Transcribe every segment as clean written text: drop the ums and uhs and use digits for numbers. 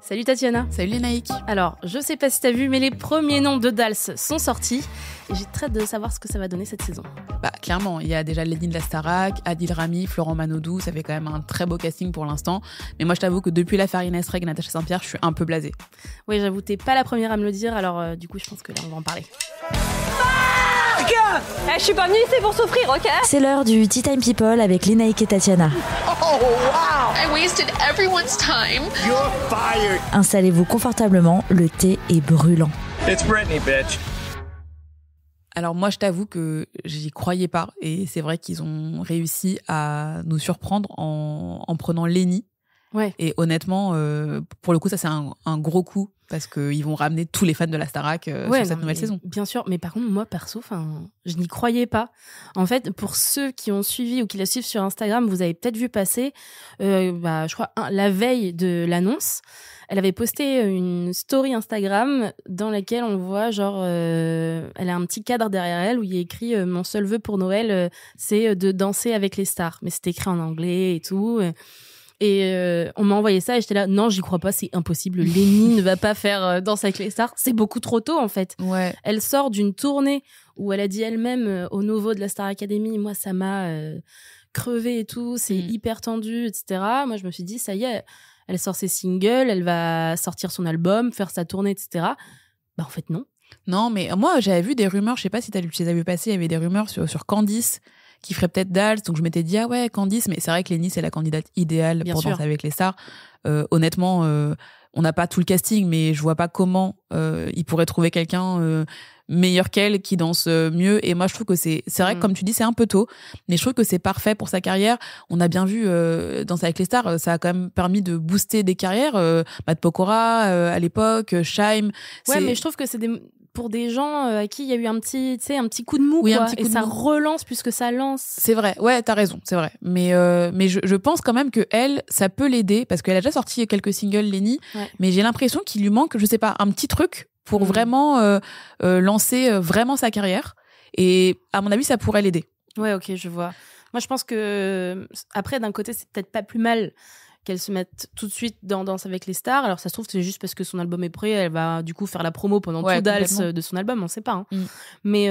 Salut Tatiana. Salut Lénaïque. Alors, je sais pas si t'as vu, mais les premiers noms de Dals sont sortis. Et j'ai très hâte de savoir ce que ça va donner cette saison. Bah, clairement, il y a déjà Lenny de la Starac, Adil Rami, Florent Manodou. Ça fait quand même un très beau casting pour l'instant. Mais moi, je t'avoue que depuis l'affaire Inès Reg et Natacha Saint-Pierre, je suis un peu blasée. Oui, j'avoue, t'es pas la première à me le dire. Alors, du coup, je pense que là, on va en parler. Je suis pas venue ici pour souffrir, ok? C'est l'heure du Tea Time People avec Lénaïque et Tatiana. Oh, wow! I wasted everyone's time. You're fired. Installez-vous confortablement, le thé est brûlant. It's Britney, bitch. Alors moi, je t'avoue que j'y croyais pas. Et c'est vrai qu'ils ont réussi à nous surprendre en prenant Lenny. Ouais. Et honnêtement, pour le coup, ça c'est un gros coup parce qu'ils vont ramener tous les fans de la Starac sur cette nouvelle saison. Bien sûr, mais par contre, moi perso, je n'y croyais pas. En fait, pour ceux qui ont suivi ou qui la suivent sur Instagram, vous avez peut-être vu passer, je crois, la veille de l'annonce, elle avait posté une story Instagram dans laquelle on voit elle a un petit cadre derrière elle où il y a écrit mon seul vœu pour Noël, c'est de danser avec les stars. Mais c'était écrit en anglais et tout. Et on m'a envoyé ça et j'étais là, non, j'y crois pas, c'est impossible. Lenny ne va pas faire Danse avec les stars. C'est beaucoup trop tôt, en fait. Ouais. Elle sort d'une tournée où elle a dit elle-même au Novo de la Star Academy, moi, ça m'a crevé et tout, c'est hyper tendu, etc. Moi, je me suis dit, ça y est, elle sort ses singles, elle va sortir son album, faire sa tournée, etc. Bah, en fait, non. Non, mais moi, j'avais vu des rumeurs, je sais pas si tu les as vu passer, il y avait des rumeurs sur Candice qui ferait peut-être Dals, donc je m'étais dit ah ouais Candice, mais c'est vrai que Lenny c'est la candidate idéale pour Danser avec les stars. Honnêtement, on n'a pas tout le casting, mais je vois pas comment il pourrait trouver quelqu'un meilleur qu'elle qui danse mieux. Et moi je trouve que c'est vrai que comme tu dis c'est un peu tôt, mais je trouve que c'est parfait pour sa carrière. On a bien vu Danser avec les stars, ça a quand même permis de booster des carrières. Matt Pokora à l'époque, Shaim. Ouais, mais je trouve que c'est pour des gens à qui il y a eu un petit coup de mou, oui, quoi. Un petit coup et de ça mou. relance plus que ça lance. C'est vrai, ouais, t'as raison, c'est vrai. Mais je pense quand même que elle, ça peut l'aider parce qu'elle a déjà sorti quelques singles, Lenny, mais j'ai l'impression qu'il lui manque, je sais pas, un petit truc pour vraiment lancer vraiment sa carrière. Et à mon avis, ça pourrait l'aider. Ouais, ok, je vois. Moi, je pense que après, d'un côté, c'est peut-être pas plus mal qu'elle se mette tout de suite dans Danse avec les stars. Alors ça se trouve c'est juste parce que son album est prêt, elle va du coup faire la promo pendant tout Dals de son album, on sait pas. Mais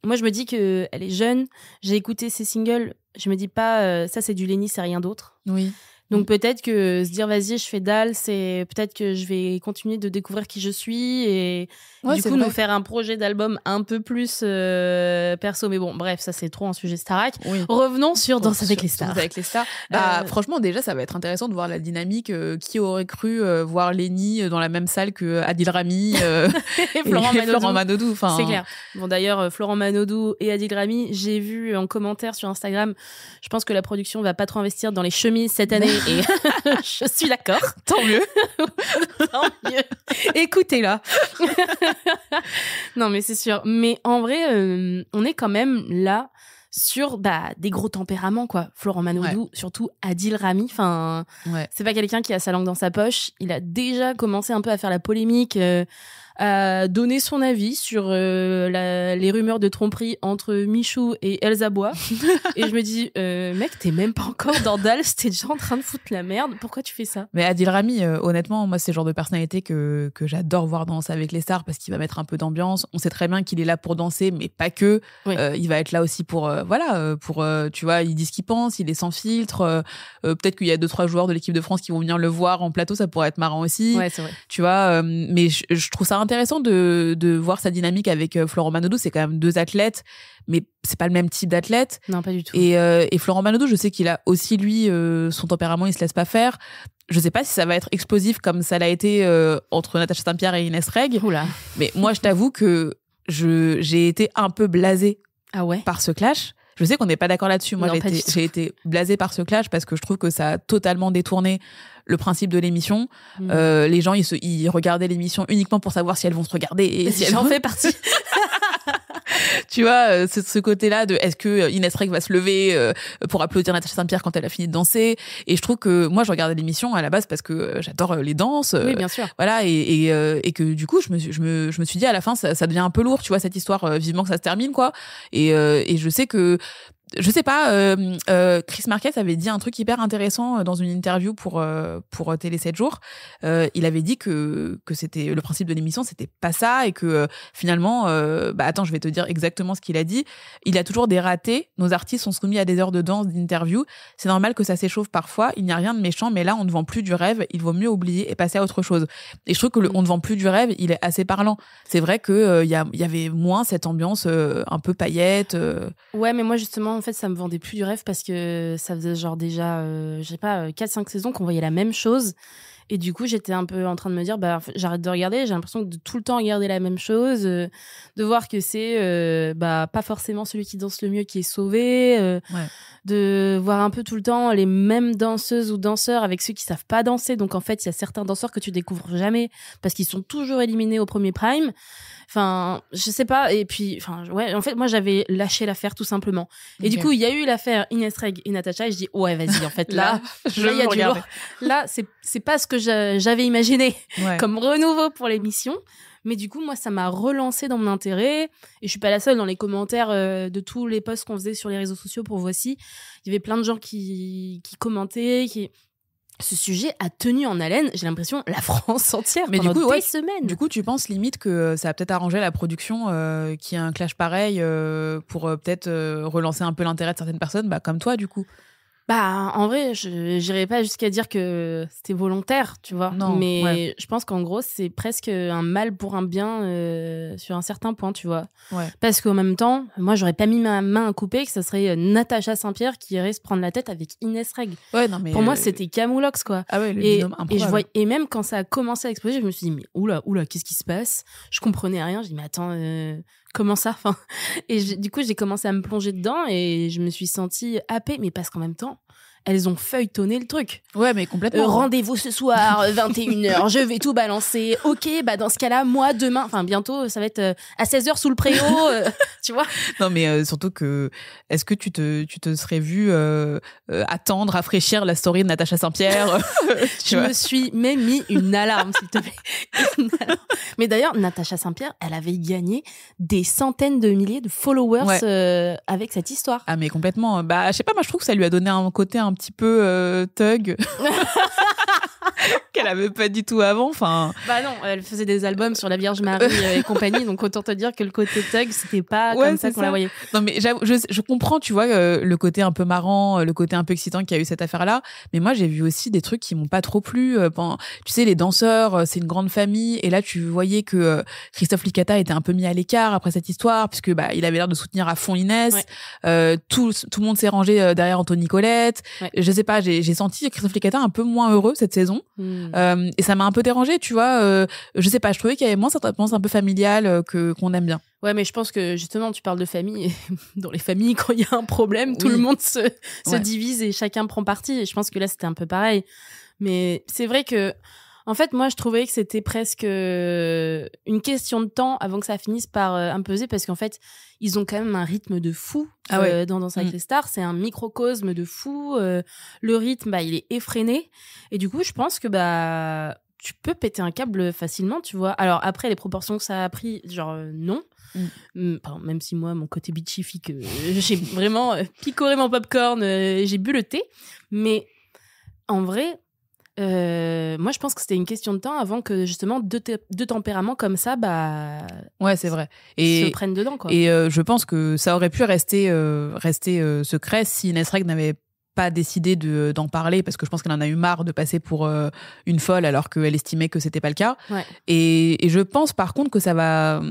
moi je me dis que elle est jeune, j'ai écouté ses singles, je me dis pas ça c'est du Lenny, c'est rien d'autre. Oui. Donc peut-être que se dire vas-y je fais Dals, et peut-être que je vais continuer de découvrir qui je suis et du coup nous faire un projet d'album un peu plus perso. Mais bon bref, ça c'est trop un sujet Starac. Oui. Revenons sur Danse avec les stars. Avec les stars. Franchement déjà ça va être intéressant de voir la dynamique. Qui aurait cru voir Lenny dans la même salle que Adil Rami et Florent Manodou. C'est clair. Bon d'ailleurs Florent Manodou et Adil Rami, j'ai vu en commentaire sur Instagram, je pense que la production va pas trop investir dans les chemises cette année. Et je suis d'accord. Tant mieux. Tant mieux. Écoutez-la. Non, mais c'est sûr. Mais en vrai, on est quand même là sur des gros tempéraments, quoi. Florent Manodou, surtout Adil Rami. Enfin, c'est pas quelqu'un qui a sa langue dans sa poche. Il a déjà commencé un peu à faire la polémique, à donner son avis sur les rumeurs de tromperie entre Michou et Elsa Bois. Et je me dis, mec, t'es même pas encore dans Dals, t'es déjà en train de foutre la merde. Pourquoi tu fais ça? Mais Adil Rami, honnêtement, moi, c'est le genre de personnalité que j'adore voir danser avec les stars parce qu'il va mettre un peu d'ambiance. On sait très bien qu'il est là pour danser, mais pas que. Oui. Il va être là aussi pour, tu vois, il dit ce qu'il pense, il est sans filtre. Peut-être qu'il y a 2-3 joueurs de l'équipe de France qui vont venir le voir en plateau, ça pourrait être marrant aussi. Ouais, c'est vrai. Tu vois, mais je trouve ça intéressant de voir sa dynamique avec Florent Manodou. C'est quand même 2 athlètes, mais c'est pas le même type d'athlète. Non, pas du tout. Et Florent Manodou, je sais qu'il a aussi lui son tempérament, il se laisse pas faire. Je sais pas si ça va être explosif comme ça l'a été entre Natacha Saint-Pierre et Inès Reg. Oula. Mais moi, je t'avoue que j'ai été un peu blasée par ce clash. Je sais qu'on n'est pas d'accord là-dessus. Moi, j'ai été blasée par ce clash parce que je trouve que ça a totalement détourné le principe de l'émission. Les gens, ils regardaient l'émission uniquement pour savoir si elles vont se regarder et si j'en fais partie. Tu vois, ce côté-là de est-ce que Inès Reg va se lever pour applaudir Natacha Saint-Pierre quand elle a fini de danser. Et je trouve que moi, je regardais l'émission à la base parce que j'adore les danses. Oui, bien sûr. Voilà, et que du coup, je me suis dit à la fin, ça devient un peu lourd, tu vois, cette histoire. Vivement que ça se termine, quoi. Et je sais que je sais pas, Chris Marquez avait dit un truc hyper intéressant dans une interview pour Télé 7 jours. Il avait dit que c'était le principe de l'émission, c'était pas ça, et que finalement, attends, je vais te dire exactement ce qu'il a dit. Il y a toujours des ratés. Nos artistes sont soumis à des heures de danse, d'interview. C'est normal que ça s'échauffe parfois. Il n'y a rien de méchant, mais là, on ne vend plus du rêve. Il vaut mieux oublier et passer à autre chose. Et je trouve que on ne vend plus du rêve, il est assez parlant. C'est vrai que il y avait moins cette ambiance un peu paillette. Ouais, mais moi justement, en fait, ça me vendait plus du rêve parce que ça faisait genre déjà, je sais pas, 4-5 saisons qu'on voyait la même chose. Et du coup, j'étais un peu en train de me dire, j'arrête de regarder. J'ai l'impression de tout le temps regarder la même chose, de voir que c'est pas forcément celui qui danse le mieux qui est sauvé, de voir un peu tout le temps les mêmes danseuses ou danseurs avec ceux qui savent pas danser. Donc en fait, il y a certains danseurs que tu découvres jamais parce qu'ils sont toujours éliminés au premier prime. Enfin, je sais pas. Et puis, en fait, moi, j'avais lâché l'affaire tout simplement. Et du coup, il y a eu l'affaire Inès Reg et Natacha. Et je dis, ouais, vas-y, en fait, là, il y a du lourd. Là, c'est pas ce que j'avais imaginé comme renouveau pour l'émission. Mais du coup, moi, ça m'a relancé dans mon intérêt. Et je suis pas la seule dans les commentaires de tous les posts qu'on faisait sur les réseaux sociaux pour Voici. Il y avait plein de gens qui commentaient, Ce sujet a tenu en haleine, j'ai l'impression, la France entière pendant des semaines. Du coup, tu penses limite que ça a peut-être arrangé la production qu'il y ait un clash pareil pour peut-être relancer un peu l'intérêt de certaines personnes, comme toi, du coup. En vrai, je n'irais pas jusqu'à dire que c'était volontaire, tu vois. Non, mais je pense qu'en gros, c'est presque un mal pour un bien sur un certain point, tu vois. Ouais. Parce qu'en même temps, moi, j'aurais pas mis ma main à couper que ça serait Natacha Saint-Pierre qui irait se prendre la tête avec Inès Reg. Ouais, non, mais pour moi, c'était Camoulox, quoi. Ah ouais, le binôme improbable. Et même quand ça a commencé à exploser, je me suis dit, mais oula, qu'est-ce qui se passe ? Je comprenais rien. Je dis, mais attends, comment ça ? Et du coup, j'ai commencé à me plonger dedans et je me suis sentie happée, mais parce qu'en même temps, elles ont feuilletonné le truc. Ouais, mais complètement. Rendez-vous ce soir, 21h, je vais tout balancer. Ok, dans ce cas-là, moi, demain, bientôt, ça va être à 16h sous le préau, tu vois. Non, mais surtout que, est-ce que tu te serais vu attendre, rafraîchir la story de Natacha Saint-Pierre Je me suis même mis une alarme, s'il te plaît. Mais d'ailleurs, Natacha Saint-Pierre, elle avait gagné des centaines de milliers de followers avec cette histoire. Ah, mais complètement. Je sais pas, moi, je trouve que ça lui a donné un côté un petit peu thug. Qu'elle avait pas du tout avant. Non, elle faisait des albums sur la Vierge Marie et compagnie, donc autant te dire que le côté thug, c'était pas comme ça qu'on la voyait. Non, mais je comprends, tu vois, le côté un peu marrant, le côté un peu excitant qu'il y a eu cette affaire-là, mais moi j'ai vu aussi des trucs qui m'ont pas trop plu. Tu sais, les danseurs, c'est une grande famille, et là tu voyais que Christophe Licata était un peu mis à l'écart après cette histoire, puisque il avait l'air de soutenir à fond Inès. Tout le monde s'est rangé derrière Anthony Colette. Je sais pas, j'ai senti Christophe Licata un peu moins heureux cette saison. Et ça m'a un peu dérangée, tu vois. Je sais pas, je trouvais qu'il y avait moins cette réponse un peu familiale qu'on aime bien. Ouais, mais je pense que justement, tu parles de famille. Et dans les familles, quand il y a un problème, tout le monde se divise et chacun prend parti. Et je pense que là, c'était un peu pareil. Mais c'est vrai que, en fait, moi, je trouvais que c'était presque une question de temps avant que ça finisse par imposer, parce qu'en fait, ils ont quand même un rythme de fou dans Danse avec les stars. C'est un microcosme de fou. Le rythme, il est effréné. Et du coup, je pense que tu peux péter un câble facilement, tu vois. Alors après, les proportions que ça a pris, non. Même si moi, mon côté bitchifique, j'ai vraiment picoré mon popcorn, j'ai bu le thé. Mais en vrai, moi, je pense que c'était une question de temps avant que justement deux tempéraments comme ça, c'est vrai, se prennent dedans, quoi. Et je pense que ça aurait pu rester secret si Inès Reg n'avait pas décidé d'en parler, parce que je pense qu'elle en a eu marre de passer pour une folle alors qu'elle estimait que c'était pas le cas. Et je pense par contre que ça va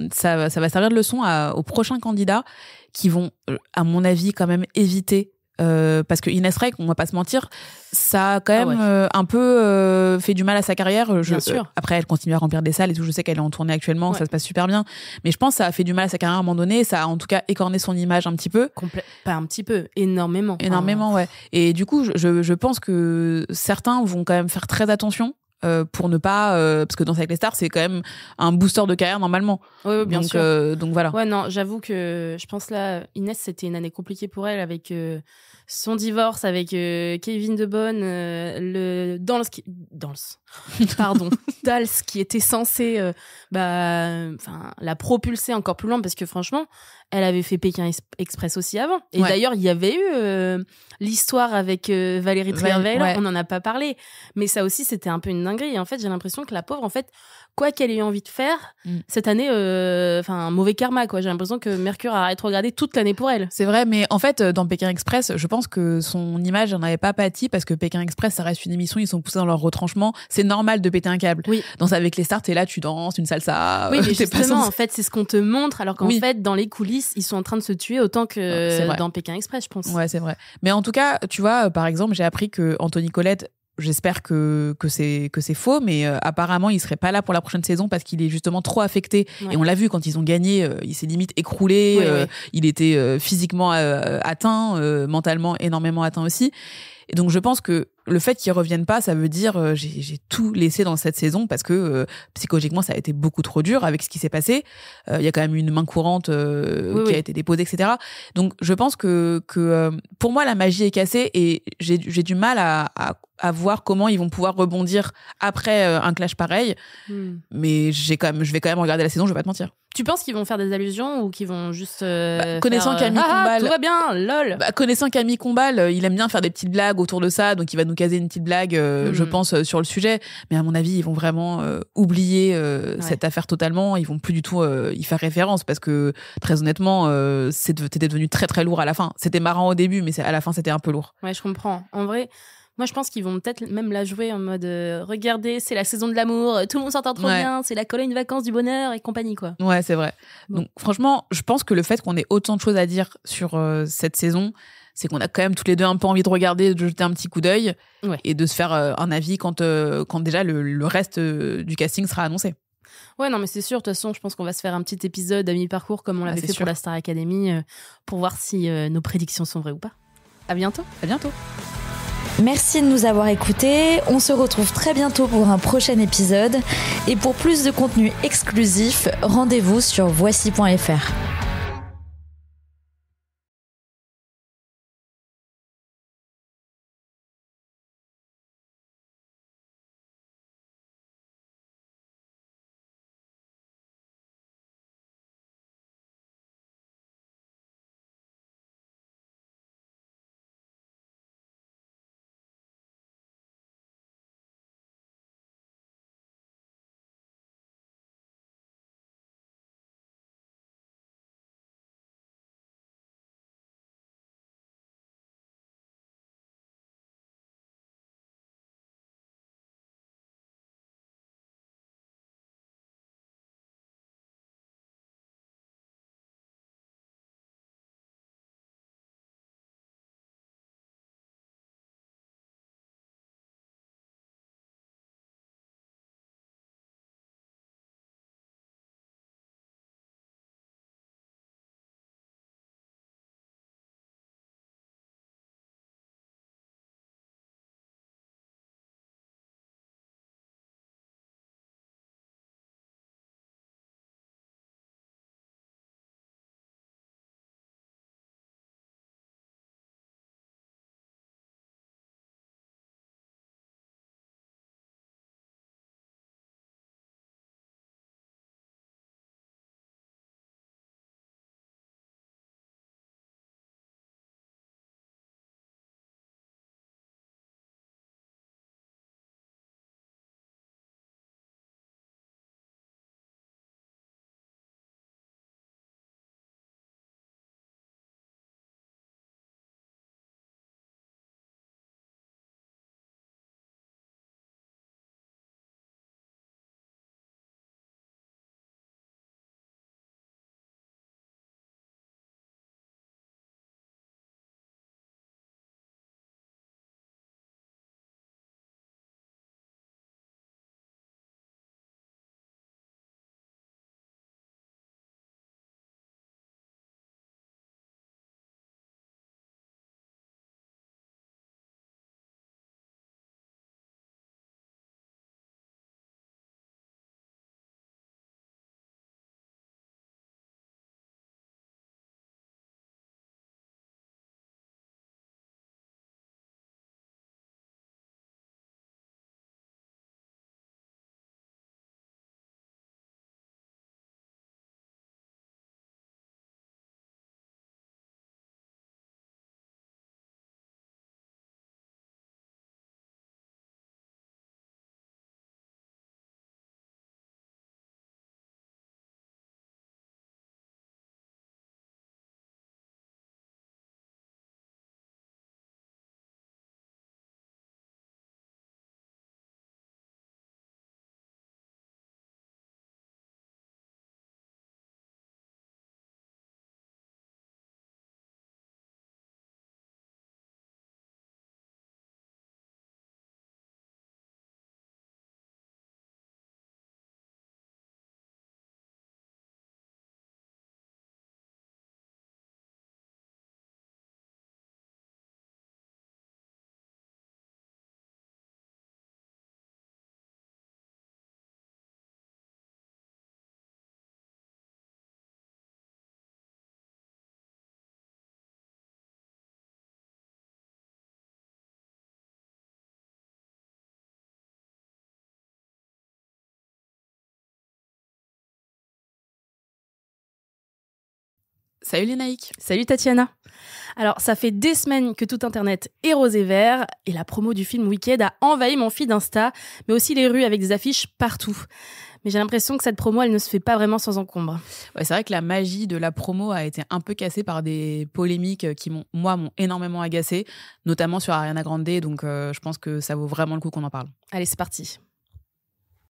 servir de leçon aux prochains candidats qui vont, à mon avis, quand même éviter. Parce que Inès Reg, on va pas se mentir, ça a quand même un peu fait du mal à sa carrière. Bien sûr. Après, elle continue à remplir des salles et tout. Je sais qu'elle est en tournée actuellement, ça se passe super bien. Mais je pense que ça a fait du mal à sa carrière à un moment donné. Ça a en tout cas écorné son image un petit peu. Pas un petit peu, énormément. Énormément, ouais. Et du coup, je pense que certains vont quand même faire très attention. Pour ne pas parce que Danse avec les stars, c'est quand même un booster de carrière normalement. Oui, bien sûr. Donc voilà. Ouais, non, j'avoue que je pense là, Inès, c'était une année compliquée pour elle avec son divorce avec Kevin De Bonne, Dals qui était censé la propulser encore plus loin, parce que franchement, elle avait fait Pékin Express aussi avant. Et d'ailleurs, il y avait eu l'histoire avec Valérie Trierweiler, on n'en a pas parlé. Mais ça aussi, c'était un peu une dinguerie. Et en fait, j'ai l'impression que la pauvre, en fait, quoi qu'elle ait eu envie de faire, cette année, un mauvais karma, quoi. J'ai l'impression que Mercure a rétrogradé toute l'année pour elle. C'est vrai, mais en fait, dans Pékin Express, je pense que son image n'en avait pas pâti, parce que Pékin Express, ça reste une émission, ils sont poussés dans leur retranchement. C'est normal de péter un câble. Oui. Danse avec les stars, t'es là, tu danses, une salsa. Oui, mais justement, en fait, c'est ce qu'on te montre, alors qu'en fait, dans les coulisses, ils sont en train de se tuer autant que dans Pékin Express, je pense. Ouais, c'est vrai. Mais en tout cas, tu vois, par exemple, j'ai appris que Anthony Collette, j'espère que c'est faux, mais apparemment il serait pas là pour la prochaine saison parce qu'il est justement trop affecté. Et on l'a vu quand ils ont gagné, il s'est limite écroulé. Il était physiquement atteint, mentalement énormément atteint aussi. Et donc je pense que le fait qu'ils reviennent pas, ça veut dire j'ai tout laissé dans cette saison, parce que psychologiquement ça a été beaucoup trop dur avec ce qui s'est passé. Il y a quand même une main courante qui a été déposée, etc. Donc je pense que pour moi la magie est cassée, et j'ai du mal à voir comment ils vont pouvoir rebondir après un clash pareil. Mais je vais quand même regarder la saison, je vais pas te mentir. Tu penses qu'ils vont faire des allusions ou qu'ils vont juste connaissant Camille Combal, tout va bien, lol. Connaissant Camille Combal, il aime bien faire des petites blagues autour de ça, donc il va nous caser une petite blague, je pense, sur le sujet. Mais à mon avis, ils vont vraiment oublier cette affaire totalement. Ils vont plus du tout y faire référence, parce que très honnêtement, c'était devenu très très lourd à la fin. C'était marrant au début, mais à la fin, c'était un peu lourd. Ouais, je comprends. En vrai, moi, je pense qu'ils vont peut-être même la jouer en mode regardez, c'est la saison de l'amour, tout le monde s'entend trop bien, c'est la colonie de vacances du bonheur et compagnie, quoi. Ouais, c'est vrai. Bon. Donc, franchement, je pense que le fait qu'on ait autant de choses à dire sur cette saison, c'est qu'on a quand même toutes les deux un peu envie de regarder, de jeter un petit coup d'œil et de se faire un avis quand déjà le reste du casting sera annoncé. Ouais, non, mais c'est sûr. De toute façon, je pense qu'on va se faire un petit épisode à mi-parcours comme on l'avait fait pour la Star Academy pour voir si nos prédictions sont vraies ou pas. À bientôt. À bientôt. Merci de nous avoir écoutés. On se retrouve très bientôt pour un prochain épisode. Et pour plus de contenu exclusif, rendez-vous sur voici.fr. Salut Lénaïque. Salut Tatiana. Alors, ça fait des semaines que tout Internet est rose et vert et la promo du film Wicked a envahi mon feed Insta, mais aussi les rues avec des affiches partout. Mais j'ai l'impression que cette promo, elle ne se fait pas vraiment sans encombre. Ouais, c'est vrai que la magie de la promo a été un peu cassée par des polémiques qui m'ont énormément agacée, notamment sur Ariana Grande, donc je pense que ça vaut vraiment le coup qu'on en parle. Allez, c'est parti.